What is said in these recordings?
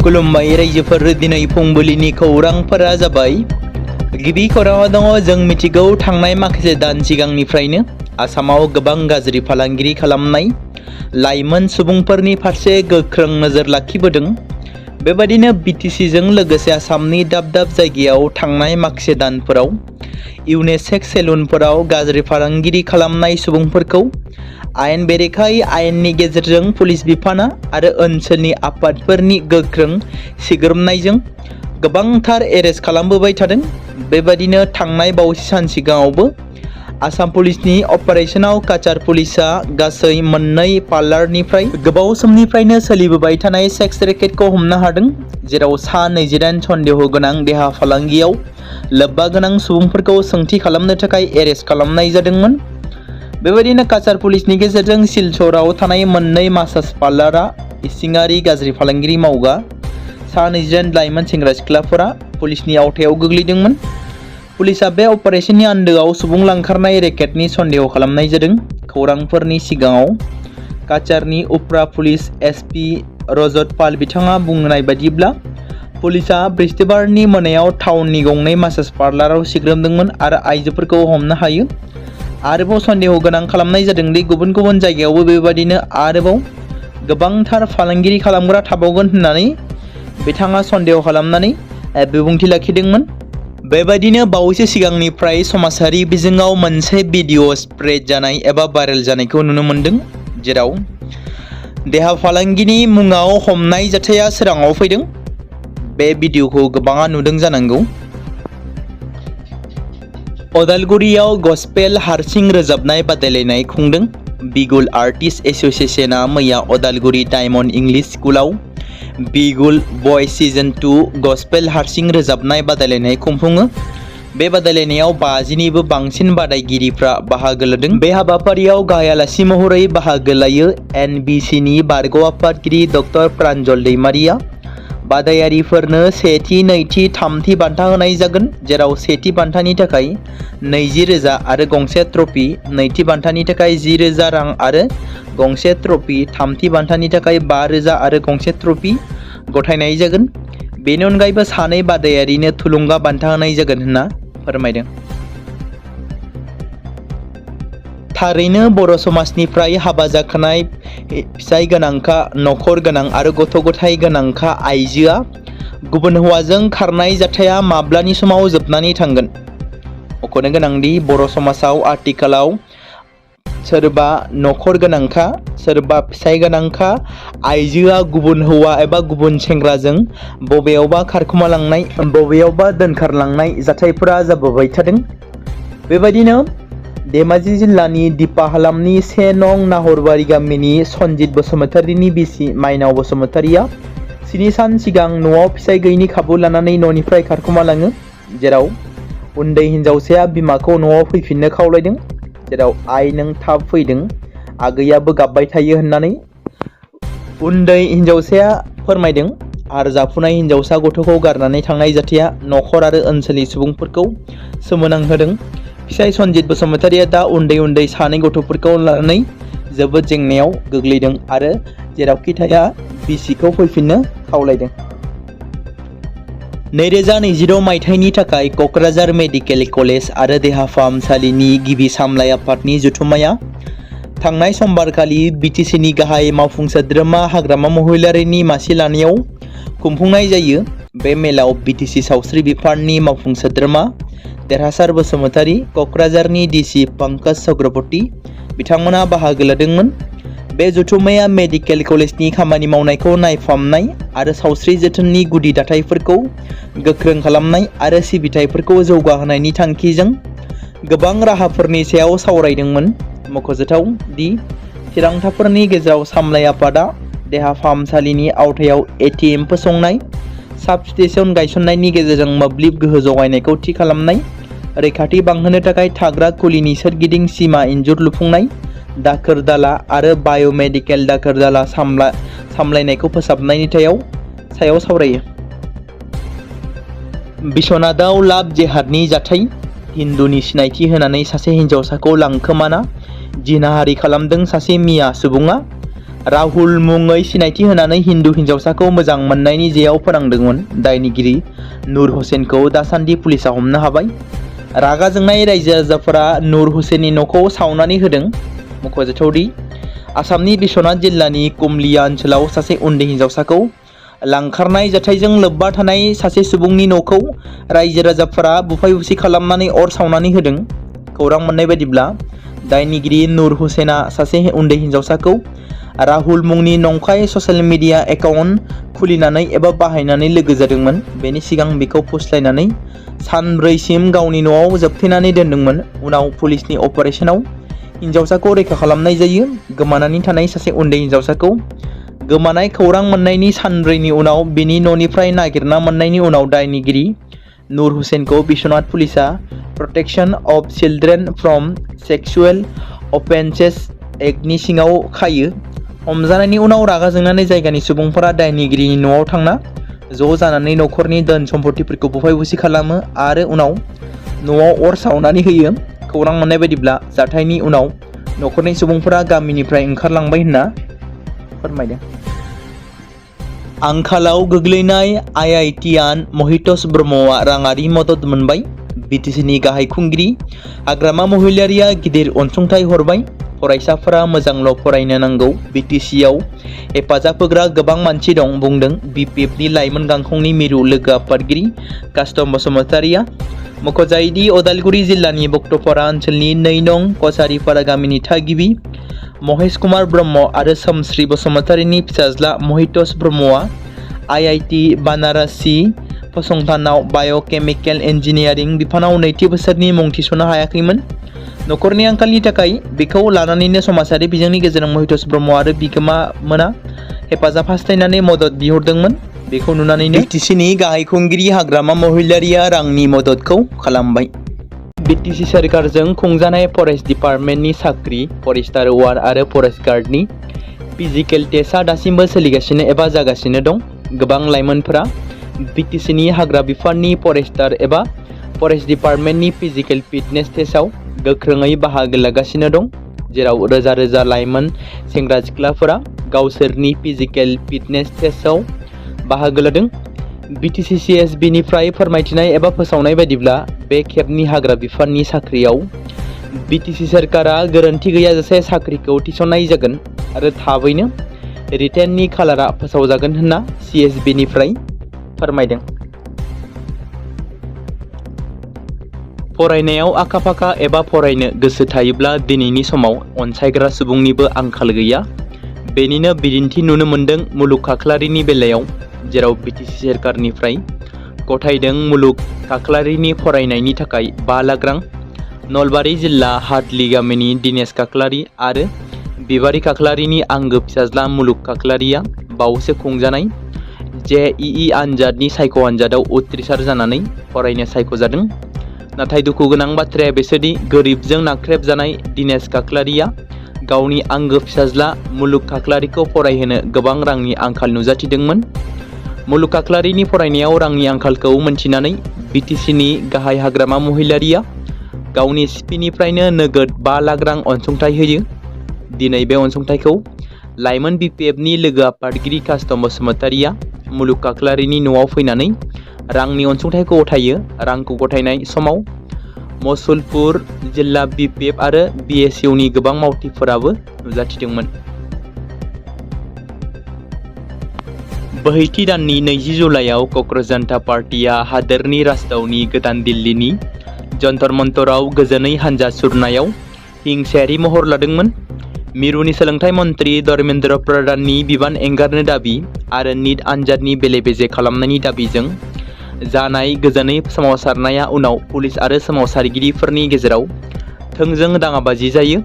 खुलुमबाय रायजोफोर, दिनै फुंबिलिनि खौरांफोरा जाबाय। गिबि खौराङाव दङ, जों मिथिगौ थांनाय माखासे दान सिगांनिफ्रायनो आसामाव गोबां गाज्रि फालांगिरि खालामनाय लाइमोन सुबुंफोरनि फारसे गोख्रों नोजोर लाखिबोदों। बेबायदिनो बिटिसिजों लोगोसे आसामनि दाब दाब जायगायाव थांनाय माखासे दानफोराव इउनिसेक्स सेलुनफोराव गाज्रि फालांगिरि खालामनाय सुबुंफोरखौ आयेन बेरेखायै आयेननि गेजेरजों पुलिस बिफाना आरो ओनसोलनि आफादफोरनि गोख्रों सिग्रोमनायजों गोबांथार एरेस्ट खालामबोबाय थादों। बेबायदिनो थांनाय बावैसो सान सिगाङावबो आसाम पुलिसनि अपारेशनाव काचार पुलिसा गासै मोननै पार्लारनिफ्राय गोबाव समनिफ्रायनो सोलिबोबाय थानाय सेक्स रेकेटखौ हमनो हादों, जेराव सा 28 सन्देह गोनां देहा फालांगियाव लोब्बा गोनां सुबुंफोरखौ सोंथि खालामनो थाखाय एरेस्ट खालामनाय जादोंमोन। बेबायदिनो काचार पुलिसनि गेजेरजों सिलचराव थानाय मोननै मासाज पार्लारा इसिङारि गाज्रि फालांगिरि मावग्रा सा 28 लाइमोन सेंग्रा सिख्लाफोरा पुलिसनि आवथायाव गोग्लैदोंमोन। पुलिसा बे अपारेशननि आन्दोआव सुबुं लांखारनाय रेकेटनि सन्देह खालामनाय जादों। खौरांफोरनि सिगाङाव काचारनि उफ्रा पुलिस एसपि रजत पाल बिथाङा बुंनाय बायदिब्ला पुलिसा बृहस्पतिबारनि मोनायाव टाउननि गंनै मासाज पार्लाराव सिग्रोमदोंमोन आरो आइजोफोरखौ हमनो हायो। आरोबाव सन्देह गोनां खालामनाय जादों दि गुबुन गुबुन जायगायावबो बेबायदिनो आरोबाव गोबांथार फालांगिरि खालामग्रा थाबावगोन होननानै बिथाङा सन्देह खालामनानै बिबुंथि लाखिदोंमोन। बेबायदिनो बावैसो सिगांनिफ्राय समाजारि बिजोङाव मोनसे भिडिअ स्प्रेड जानाय एबा भाइरेल जानायखौ नुनो मोन्दों, जेराव देहा फालांगिनि मुङाव हमनाय जाथाया सोराङाव फैदों। बे भिडिअखौ गोबाङा नुदों जानांगौ। अदालगुरियाव गस्पेल हारसिं रोजाबनाय बादायलायनाय खुंदों। बिगुल आर्टिस्ट एस'सिएशना मैया अदालगुरि डायमन्ड इंलिश स्कुलाव बिगुल बयज सिजन 2 गस्पेल हारसिं रोजाबनाय बादायलायनाय खुंफुङो। बे बादायलायनायाव 50निबो बांसिन बादायगिरिफ्रा बाहागो लादों। बे हाबाफारियाव गाहाय आलासि महरै बाहागो लायो NBCनि बारग' आफादगिरि डक्टर प्रान्जल दैमारिया। बादायारिफोरनो सेथि, नैथि, थामथि बान्था होनाय जागोन, जेराव सेथि बान्थानि थाखाय 20,000 आरो गंसे ट्रफी, नैथि बान्थानि थाखाय 10,000 रां आरो गंसे ट्रफी, थामथि बान्थानि थाखाय 5,000 आरो गंसे ट्रफी गथायनाय जागोन। बेनि अनगायैबो सानै बादायारिनो थुलुंगा बान्था होनाय जागोन होनना फोरमायदों। थारैनो बर' समाजनिफ्राय हाबा जाखानाय फिसाय गोनांखा, नखर गोनां आरो गथ' गथाय गोनांखा आइजोआ गुबुन हौवाजों खारनाय जाथाया माब्लानि समाव जोबनानै थांगोन? मख'नो गोनांदि बर' समाजाव आथिखालाव सोरबा नखर गोनांखा, सोरबा फिसाय गोनांखा आइजोआ गुबुन हौवा एबा गुबुन सेंग्राजों बबेयावबा खारखुमालांनाय, बबेयावबा दोनखारलांनाय जाथायफोरा जाबोबाय थादों। बेबायदिनो धेमाजि जिल्लानि दिपा हालामनि 1 नं नाहरबारि गामिनि सनजित बसुमतारीनि बिसि माइनाव बसुमतारीया 7 सान सिगां न'आव फिसाय गैयिनि खाबु लानानै न'निफ्राय खारखुमालाङो, जेराव उन्दै हिनजावसाया बिमाखौ न'आव फैफिननो खावलायदों, जेराव आइ नों थाब फैदों, आगैयाबो गाबबाय थायो होननानै उन्दै हिनजावसाया फोरमायदों। आरो जाफुनाय हिनजावसा गथ'खौ गारनानै थांनाय जाथाया नखर आरो ओनसोलनि सुबुंफोरखौ सोमोनांहोदों। फिसाय सनजित बसुमतारीया दा उन्दै उन्दै सानै गथ'फोरखौ लानानै जोबोद जेंनायाव गोग्लैदों आरो जेरावखि थाया बिसिखौ फैफिननो खावलायदों। 2026 मायथाइनि थाखाय क'क्राझार मेडिकेल कलेज आरो देहा फाहामसालिनि गिबि सामलाय आफादनि जथुम्माया थांनाय समबारखालि बिटिसिनि गाहाय मावफुं सोद्रोमा हाग्रामा महिलारीनि मासि लानायाव खुंफुंनाय जायो। बे मेलाव बिटिसि सावस्रि बिफाननि मावफुं सोद्रोमा देरहासार बसुमतारी, क'क्राझारनि डिसि पंकज चक्रवर्ती बिथांमोना बाहागो लादोंमोन। बे जथुम्माया मेडिकेल कलेजनि खामानि मावनायखौ नायफामनाय आरो सावस्रि जोथोननि गुदि दाथायफोरखौ गोख्रों खालामनाय आरो सिबिथायफोरखौ जौगाहोनायनि थांखिजों गोबां राहाफोरनि सायाव सावरायदोंमोन। मख'जाथाव दि थिरांथाफोरनि गेजेराव सामलाय आफादा देहा फाहामसालिनि आवथायाव ATM फसंनाय, साब स्टेशन गायसननायनि गेजेरजों मोब्लिब गोहो जगायनायखौ थि खालामनाय, रैखाथि बांहोनो थाखाय थाग्रा खुलिनि सोरगिदिं सीमा इन्जुर लुफुंनाय, दाखोर दाला आरो बाय'मेडिकेल दाखोर दाला सामलायनायखौ फोसाबनायनि सायाव सावरायो। बिश्वनाथआव लाभ जेहादनि जाथाय, हिन्दुनि सिनायथि होनानै सासे हिनजावसाखौ लांखोमाना जिनाहारि खालामदों सासे मिया सुबुङा। राहुल मुङै सिनायथि होनानै हिन्दु हिन्जावसाखौ मोजां मोननायनि जेयाव फोनांदोंमोन। दायनिगिरि नुर हुसैनखौ दासान्दि पुलिसा हमनो हाबाय। रागा जोंनाय रायजो राजाफोरा नुर हुसैननि न'खौ सावनानै होदों। मख'जाथावदि आसामनि बिश्वनाथ जिल्लानि कुमलिया ओनसोलाव सासे उन्दै हिन्जावसाखौ लांखारनाय जाथायजों लोब्बा थानाय सासे सुबुंनि न'खौ रायजो राजाफोरा बुफाय बुसि खालामनानै अर सावनानै होदों। खौरां मोननाय बायदिब्ला दायनिगिरि नुर हुसैना सासे उन्दै हिन्जावसाखौ राहुल मुंनि नंखाय ससियेल मिडिया एकाउन्ट खुलिनानै एबा बाहायनानै लोगो जादोंमोन। बेनि सिगां बिखौ फुस्लायनानै सानब्रैसिम गावनि न'आव जोबथेनानै दोनदोंमोन। उनाव पुलिसनि अपारेशनाव हिन्जावसाखौ रैखा खालामनाय जायो। गोमानानै थानाय सासे उन्दै हिन्जावसाखौ गोमानाय खौरां मोननायनि सानब्रैनि उनाव बिनि न'निफ्राय नागिरना मोननायनि उनाव दायनिगिरि नुर हुसैनखौ बिश्वनाथ पुलिसा protection of children from sexual offences एक्टनि सिङाव खायो। हमजानायनि उनाव रागा जोंनानै जायगानि सुबुंफोरा दायनिगिरिनि न'आव थांना ज' जानानै न'खरनि धोन सम्पतिफोरखौ बुफाय बुसि खालामो आरो उनाव न'आव अर सावनानै होयो। खौरां मोननाय बायदिब्ला जाथायनि उनाव न'खरनि सुबुंफोरा गामिनिफ्राय ओंखारलांबाय होनना फोरमायदों। आंखालाव गोग्लैनाय आइआइटियान महितोष ब्रह्मआ राङारि मदद मोनबाय। बिटिसिनि गाहाय खुंगिरि हाग्रामा महिलारिया गिदिर अनसुंथाइ हरबाय। फरायसाफोरा मोजांल' फरायनो नांगौ। बिटिसिआव हेफाजाब होग्रा गोबां मानसि दं, बुंदों बिपिएफनि लाइमोन गांखंनि मिरु लोगो आफादगिरि कास्टम बसुमतारिया। मख'जायोदि उदालगुरि जिल्लानि बक्तपारा ओनसोलनि 2 नं कचारिपारा गामिनि थागिबि महेश कुमार ब्रह्म आरो सोमश्री बसुमतारिनि फिसाज्ला महितोष ब्रह्मआ आइआइटि बानारसि फसंथानाव बाय'केमिकेल इन्जिनियारिं बिफानाव नैथि बोसोरनि मुं थिसननो हायाखैमोन। न'खरनि आंखालनि थाखाय बेखौ लानानैनो समाजारि बिजोंनि गेजेरजों महितोष ब्रह्म आरो बिगोमा मोना हेफाजाब हास्थायनानै मदद बिहरदोंमोन। बेखौ नुनानैनो बिटिसिनि गाहाय खुंगिरि हाग्रामा महिलारिया रांनि मददखौ खालामबाय। बिटिसि सोरखारजों खुंजानाय फरेस्ट डिपार्टमेन्टनि साख्रि फरेस्टार 1 आरो फरेस्ट गार्डनि फिजिकेल टेस्टआ दासिमबो सोलिगासिनो एबा जागासिनो दं। गोबां लाइमोनफोरा बिटिसिनि हाग्रा बिफाननि फरेस्टार एबा फरेस्ट डिपार्टमेन्टनि फिजिकेल फिटनेस टेस्टआव गोख्रोङै बाहागो लागासिनो दं, जेराव रोजा रोजा लाइमोन सेंग्रा सिख्लाफोरा गावसोरनि फिजिकेल फिटनेस टेस्टआव बाहागो लादों। बिटिसि सिएसबिनिफ्राय फोरमायथिनाय एबा फोसावनाय बायदिब्ला बे खेबनि हाग्रा बिफाननि साख्रियाव बिटिसि सोरखारा गोरोन्थि गैयाजासे साख्रिखौ थिसननाय जागोन आरो थाबैनो रिटेननि खालारा फोसावजागोन होनना सिएसबिनिफ्राय फोरमायदों। फरायनायाव आखा-फाखा एबा फरायनो गोसो थायोब्ला दिनैनि समाव अनसायग्रा सुबुंनिबो आंखाल गैया। बेनिनो बिदिन्थि नुनो मोन्दों मुलुग खाख्लारिनि बेलायाव, जेराव बिटिसि सोरखारनिफ्राय गथायदों मुलुग खाख्लारिनि फरायनायनि थाखाय 5 लाख रां। नलबारि जिल्ला हादलि गामिनि दिनेश खाख्लारि आरो बिबारि खाख्लारिनि आंगो फिसाज्ला मुलुग खाख्लारिया बावैसो खुंजानाय जेइइ आनजादनि सायख' आनजादाव उथ्रिसार जानानै फरायनो सायख'जादों। नाथाय दुखु गोनां बाथ्राया बेसोदि गोरिबजों नाख्रेबजानाय दिनेश खाख्लारिया गावनि आंगो फिसाज्ला मुलुग खाख्लारिखौ फरायहोनो गोबां रांनि आंखाल नुजाथिदोंमोन। मुलुग खाख्लारिनि फरायनायाव रांनि आंखालखौ मोनथिनानै बिटिसिनि गाहाय हाग्रामा महिलारिया गावनि सिपिनिफ्रायनो नोगोद 5 लाख रां अनसुंथाइ होयो। दिनै बे अनसुंथाइखौ लाइमोन बिपिएफनि लोगो आफादगिरि कास्टम बसुमतारिया मुलुग खाख्लारिनि न'आव फैनानै रांनि अनसुंथाइखौ गथायो। रांखौ गथायनाय समाव मसुलपुर जिल्ला बिपिएफ आरो बिएसइउनि गोबां मावथिफोराबो नुजाथिदोंमोन। बोहैथि दाननि 20 जुलाइआव क'क्राझार जनता पार्टीआ हादोरनि राजधानी गोदान दिल्लीनि जन्तर मन्तराव गोजोनै हानजा सुरनायाव हिंसायारि महर लादोंमोन। मिरुनि सोलोंथाइ मन्त्रि धर्मेन्द्र प्रधाननि बिबान एंगारनो दाबि आरो निट आनजादनि बेले-बेजे खालामनायनि दाबिजों जानाय गोजोनै सोमावसारनाया उनाव पुलिस आरो सोमावसारगिरिफोरनि गेजेराव थोंजों दाङाबाजि जायो।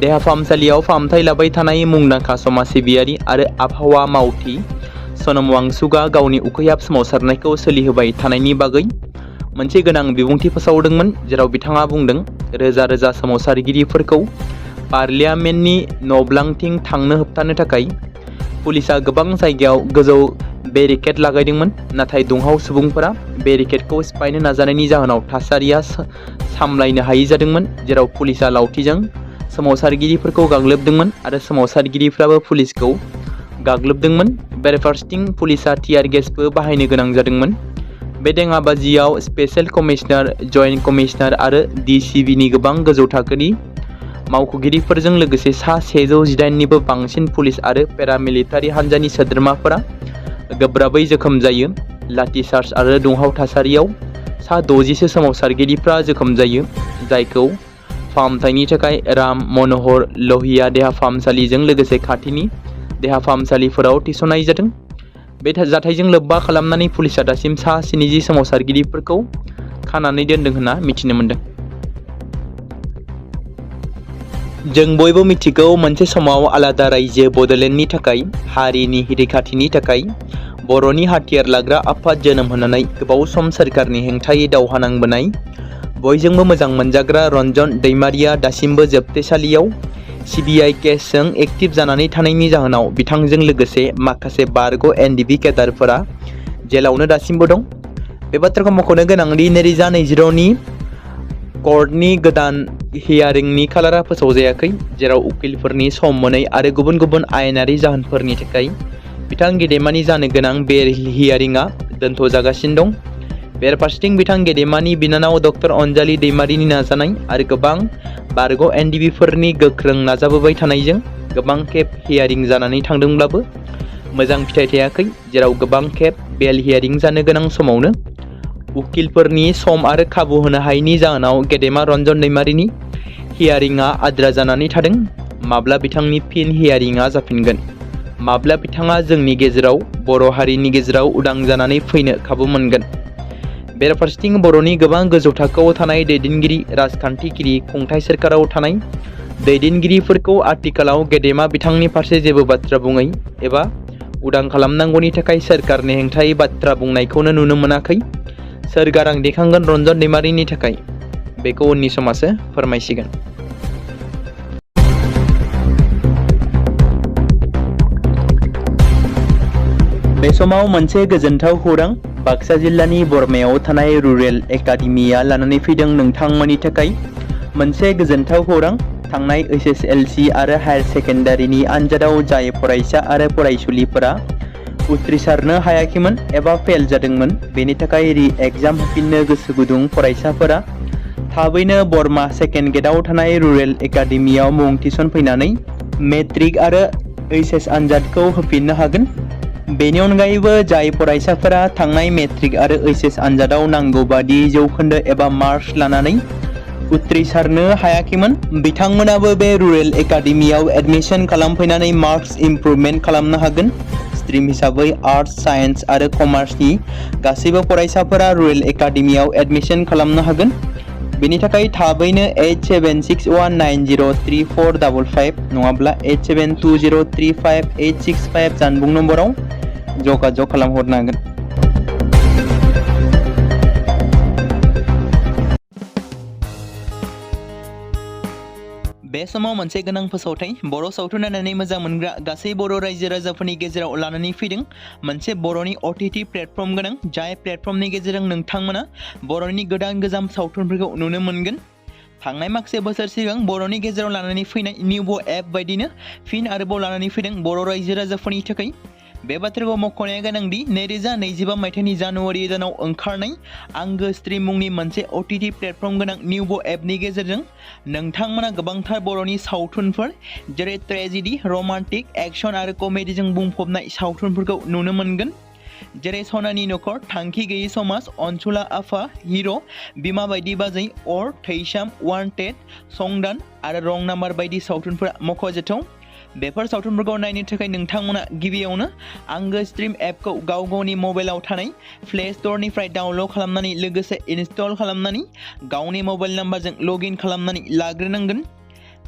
देहा फाहामसालियाव फाहामथाय लाबाय थानाय मुंदांखा समाज सिबियारि आरो आबहावा मावथि सनम वांचुकआ गावनि उखैहाब सोमावसारनायखौ सोलिहोबाय थानायनि बागै मोनसे गोनां बिबुंथि फोसावदोंमोन, जेराव बिथाङा बुंदों रोजा रोजा सोमावसारगिरिफोरखौ पार्लियामेन्टनि नब्लांथिं थांनो होबथानो थाखाय पुलिसआ गोबां जायगायाव गोजौ बेरिकेड लागायदोंमोन, नाथाय दुंहाव सुबुंफोरा बेरिकेडखौ सिफायनो नाजानायनि जाहोनाव थासारिया सामलायनो हायै जादोंमोन, जेराव पुलिसआ लावथिजों सोमावसारगिरिफोरखौ गाग्लोबदोंमोन आरो सोमावसारगिरिफ्राबो पुलिसखौ गाग्लोबदोंमोन। बेराफारसेथिं पुलिसा टियार गेसबो बाहायनो गोनां जादोंमोन। बे दाङाबाजियाव स्पेशल कमिशनार, जइन्ट कमिशनार आरो DCBनि गोबां गोजौ थाखोनि मावख'गिरिफोरजों लोगोसे सा 118निबो बांसिन पुलिस आरो पेरामिलिटारि हान्जानि सोद्रोमाफोरा गोब्राबै जोखोम जायो। लाठिचार्ज आरो दुंहाव थासारियाव सा 60सो सोमावसारगिरिफ्रा जोखोम जायो, जायखौ फाहामथायनि थाखाय राम मनोहर लहिया देहा फाहामसालिजों लोगोसे खाथिनि देहा फाहामसालिफोराव थिसननाय जादों। बे जाथायजों लोब्बा खालामनानै पुलिसा दासिम सा 70 सोमावसारगिरिफोरखौ खानानै दोनदों होनना मिथिनो मोन्दों। जों बयबो मिथिगौ, मोनसे समाव आलादा रायजो बड'लेण्डनि थाखाय, हारिनि रैखाथिनि थाखाय बर'नि हाथियार लाग्रा आफाद जोनोम होनानै गोबाव सम सोरखारनि हेंथायै दावहा नांबोनाय बयजोंबो मोजां मोनजाग्रा रन्जन दैमारिया दासिमबो जोबथेसालियाव CBI केसजों एक्टिभ जानानै थानायनि जाहोनाव बिथांजों लोगोसे माखासे बारग' NDFB केडारफोरा जेलावनो दासिमबो दं। बे बाथ्राखौ मख'नो गोनांदि 2020नि कर्टनि गोदान हियारिंनि खालारा फोसावजायाखै, जेराव उकिलफोरनि सम मोनै आरो गुबुन गुबुन आयेनारि जाहोनफोरनि थाखाय बिथां गेदेमानि जानो गोनां बे हियारिंआ दोनथ'जागासिनो दं। बेराफारसेथिं बिथां गेदेमानि बिनानाव डक्टर अनजालि दैमारिनि नाजानाय आरो गोबां बारग' NDFBफोरनि गोख्रों नाजाबोबाय थानायजों गोबां खेब हियारिं जानानै थांदोंब्लाबो मोजां फिथाइ थायाखै, जेराव गोबां खेब बेल हियारिं जानो गोनां समावनो उकिलफोरनि सम आरो खाबु होनो हायैनि जाहोनाव गेदेमा रन्जन दैमारिनि हियारिंआ आद्रा जानानै थादों। माब्ला बिथांनि फिन हियारिंआ जाफिनगोन? माब्ला बिथाङा जोंनि गेजेराव, बर' हारिनि गेजेराव उदां जानानै फैनो खाबु मोनगोन? बेराफारसेथिं बर'नि गोबां गोजौ थाखोआव थानाय दैदेनगिरि, राजखान्थिगिरि, खुंथाय सोरखाराव थानाय दैदेनगिरिफोरखौ आथिखालाव गेदेमा बिथांनि फारसे जेबो बाथ्रा बुङै एबा उदां खालामनांगौनि थाखाय सोरखारनि हेंथायै बाथ्रा बुंनायखौनो नुनो मोनाखै। सोर गारां दैखांगोन रन्जन दैमारिनि थाखाय, बेखौ उननि समासो फोरमायसिगोन। बे समाव मोनसे गोजोनथाव खौरां बाक्सा जिल्लानि बरमायाव थानाय रुरेल एकाडेमिया लानानै फैदों नोंथांमोननि थाखाय मोनसे गोजोनथाव खौरां। थांनाय SSLC आरो हायार सेकेन्डारिनि आनजादाव जाय फरायसा आरो फरायसुलिफोरा उथ्रिसारनो हायाखैमोन एबा फेल जादोंमोन, बेनि थाखाय रि-एग्जाम होफिननो गोसो गुदुं फरायसाफोरा थाबैनो बरमा सेकेन्ड गेटआव थानाय रुरेल एकाडेमियाव मुं थिसनफैनानै मेट्रिक आरो HS आनजादखौ होफिननो हागोन। बेनि अनगायैबो जाय फरायसाफोरा थांनाय मेट्रिक आरो HS आनजादाव नांगौ बादि जौखोन्दो एबा मार्क्स लानानै उथ्रिसारनो हायाखैमोन, बिथांमोनाबो बे रुरेल एकाडेमियाव एडमिशन खालामफैनानै मार्क्स इमप्रुभमेन्ट खालामनो हागोन। स्ट्रिम हिसाबै आर्टस, साइन्स आरो कमार्सनि गासैबो फरायसाफोरा रुरेल एकाडेमियाव एडमिशन खालामनो हागोन। बेनि थाखाय थाबैनो 8761903455 नङाब्ला 87203585 जानबुं नम्बराव जगाजग खालामहरनो हागोन। बे समाव मोनसे गोनां फोसावथाय बर' सावथुन नायनानै मोजां मोनग्रा गासै बर' रायजो राजाफोरनि गेजेराव लानानै फैदों मोनसे बर'नि OTT प्लेटफर्म गोनां, जाय प्लेटफर्मनि गेजेरजों नोंथांमोना बर'नि गोदान गोजाम सावथुनफोरखौ नुनो मोनगोन। थांनाय माखासे बोसोर सिगां बर'नि गेजेराव लानानै फैनाय निउबो एप बायदिनो फिन आरोबाव लानानै फैदों बर' रायजो राजाफोरनि थाखाय। बे बाथ्राखौ मख'नाया गोनांदि 2025 मायथाइनि जानुवारि दानाव ओंखारनाय आंगो स्ट्रिम मुंनि मोनसे OTT प्लेटफर्म गोनां निउबो एपनि गेजेरजों नोंथांमोना गोबांथार बर'नि सावथुनफोर जेरै ट्रेजेडि, रमान्टिक, एक्सन आरो कमेडिजों बुंफबनाय सावथुनफोरखौ नुनो मोनगोन। जेरै सनानि नखर, थांखि गैयै समाज, अनसुला आफा, हिर', बिमा बायदि बाजै, अर, थैसाम, वान्टेड, संदान आरो रं नाम्बार बायदि सावथुनफोरा मख'जाथाव। बेफोर सावथुनफोरखौ नायनो थाखाय नोंथांमोना गिबियावनो आंगो स्ट्रिम एपखौ गावनि मबाइलाव थानाय प्ले स्ट'रनिफ्राय डाउनल'ड खालामनानै लोगोसे इनस्टल खालामनानै गावनि मबाइल नाम्बारजों लगइन खालामनानै लाग्रोनांगोन।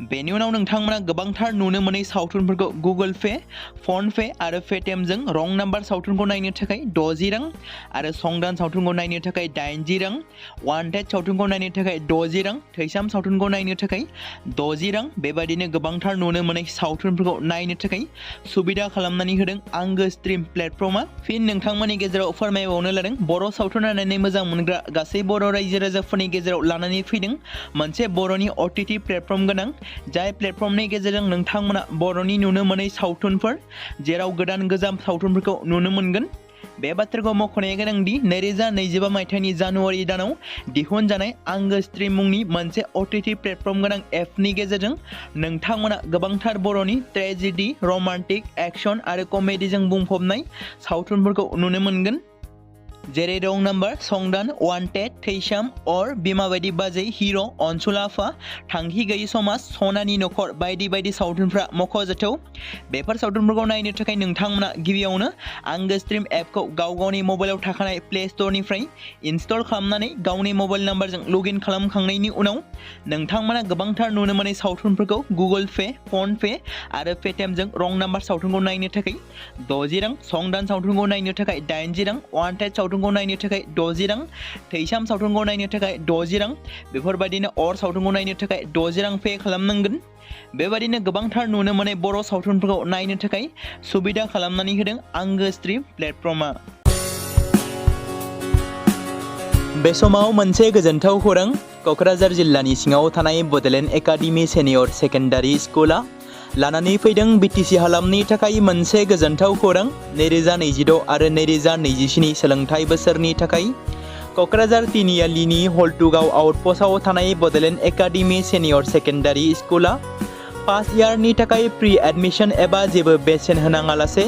बेनि उनाव नोंथांमोना गोबांथार नुनो मोनै सावथुनफोरखौ गुगोल पे, फन पे आरो पेटिएमजों रं नाम्बार सावथुनखौ नायनो थाखाय 60 रां आरो संदान सावथुनखौ नायनो थाखाय 80 रां, वान्टेड सावथुनखौ नायनो थाखाय 60 रां, थैसाम सावथुनखौ नायनो थाखाय 60 रां, बेबायदिनो गोबांथार नुनो मोनै सावथुनफोरखौ नायनो थाखाय सुबिदा खालामनानै होदों आंगो स्ट्रिम प्लेटफर्मा। फिन नोंथांमोननि गेजेराव फोरमायबावनो लादों बर' सावथुन नायनानै मोजां मोनग्रा गासै बर' रायजो राजाफोरनि गेजेराव लानानै फैदों मोनसे बर'नि OTT प्लेटफर्म गोनां जाय प्लेटफर्मनि गेजेरजों नोंथांमोना बर'नि नुनो मोनै सावथुनफोर जेराव गोदान गोजाम सावथुनफोरखौ नुनो मोनगोन। बे बाथ्राखौ मख'नाया गोनांदि 2025 मायथाइनि जानुवारि दानाव दिहुनजानाय आंगो स्ट्रिम मुंनि मोनसे OTT प्लेटफर्म गोनां एपनि गेजेरजों नोंथांमोना गोबांथार बर'नि ट्रेजेडी, रमान्टिक, एक्शन आरो कमेडीजों बुंफबनाय सावथुनफोरखौ नुनो मोनगोन। जेरै रं नाम्बार, संदान, वान्टेड, थैसाम, अर, बिमा बायदि बाजै, हिर', अनसुल आफा, थांखि गैयै समाज, सनानि नखर बायदि बायदि सावथुनफ्रा मख'जाथाव। बेफोर सावथुनफोरखौ नायनो थाखाय नोंथांमोना गिबियावनो आंगो स्ट्रिम एपखौ गावनि मबाइलाव थाखानाय प्ले स्ट'रनिफ्राय इनस्टल खालामनानै गावनि मबाइल नाम्बारजों लगइन खालामखांनायनि उनाव नोंथांमोना गोबांथार नुनो मोनै सावथुनफोरखौ गुगोल पे, फन पे आरो पेटिएमजों रं नाम्बार सावथुनखौ नायनो थाखाय 60 रां, संदान सावथुनखौ नायनो थाखाय 80 रां, वान्टेड सावथुनखौ नायनो थाखाय 60 रां, थैसाम सावथुनखौ नायनो थाखाय 60 रां, बेफोरबायदिनो अर सावथुनखौ नायनो थाखाय 60 रां पे खालामनांगोन। बेबायदिनो गोबांथार नुनो मोनै बर' सावथुनफोरखौ नायनो थाखाय सुबिदा खालामनानै होदों आंगो स्ट्रिम प्लेटफर्मा। बे समाव मोनसे गोजोनथाव खौरां। क'क्राझार जिल्लानि सिङाव थानाय बड'लेण्ड एकाडेमि सेनियर सेकेन्डारि स्कुला लानानै फैदों BTC हालामनि थाखाय मोनसे गोजोनथाव खौरां। 2026 आरो 2027 सोलोंथाइ बोसोरनि थाखाय क'क्राझार तिनिआलिनि हल्टुगाव आउटपस्टआव थानाय बड'लेण्ड एकाडेमि सेनियर सेकेन्डारि स्कुला फार्स्ट इयारनि थाखाय प्रि एडमिशन एबा जेबो बेसेन होनाङालासे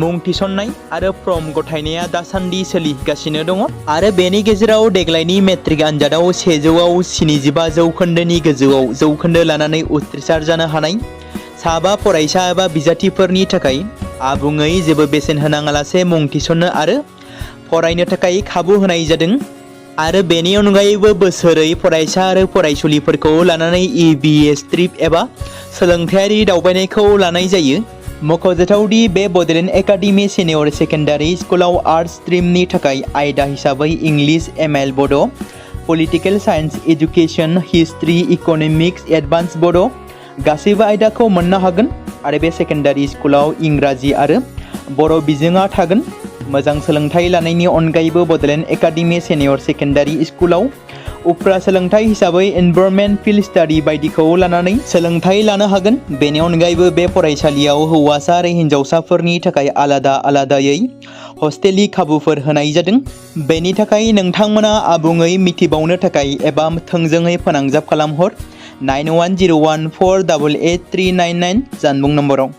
मुं थिसननाय आरो फर्म गथायनाया दासान्दि सोलिगासिनो दङ आरो बेनि गेजेराव देग्लायनि मेट्रिक आनजादाव 100आव 75 जौखोन्दोनि गोजौआव जौखोन्दो लानानै उथ्रिसार जानो हानाय साबा फरायसा एबा बिजाथिफोरनि थाखाय आबुङै जेबो बेसेन होनाङालासे मुं थिसननो आरो फरायनो थाखाय खाबु होनाय जादों आरो बेनि अनगायैबो बोसोरै फरायसा आरो फरायसुलिफोरखौ लानानै EBS ट्रिप एबा सोलोंथायारि दावबायनायखौ लानाय जायो। मख'जाथावदि बे बड'लेण्ड एकाडेमि सेनियर सेकेन्डारि स्कुलाव आर्ट्स स्ट्रिमनि थाखाय आयदा हिसाबै इंलिश, ML बड', political science, education, history, economics, advance बड' गासैबो आयदाखौ मोननो हागोन आरो बे सेकेन्डारि स्कुलाव इंराजि आरो बर' बिजोङा थागोन। मोजां सोलोंथाइ लानायनि अनगायैबो बड'लेण्ड एकाडेमि सेनियर सेकेन्डारि स्कुलाव उफ्रा सोलोंथाइ हिसाबै एनभायरनमेन्ट, फिल्ड स्टाडि बायदिखौ लानानै सोलोंथाइ लानो हागोन। बेनि अनगायैबो बे फरायसालियाव हौवासा आरो हिन्जावसाफोरनि थाखाय आलादा आलादायै हस्टेलनि खाबुफोर होनाय जादों। बेनि थाखाय नोंथांमोना आबुङै मिथिबावनो थाखाय एबा थोंजोङै फोनांजाब खालामहर 9101488399 जानबुं नम्बराव।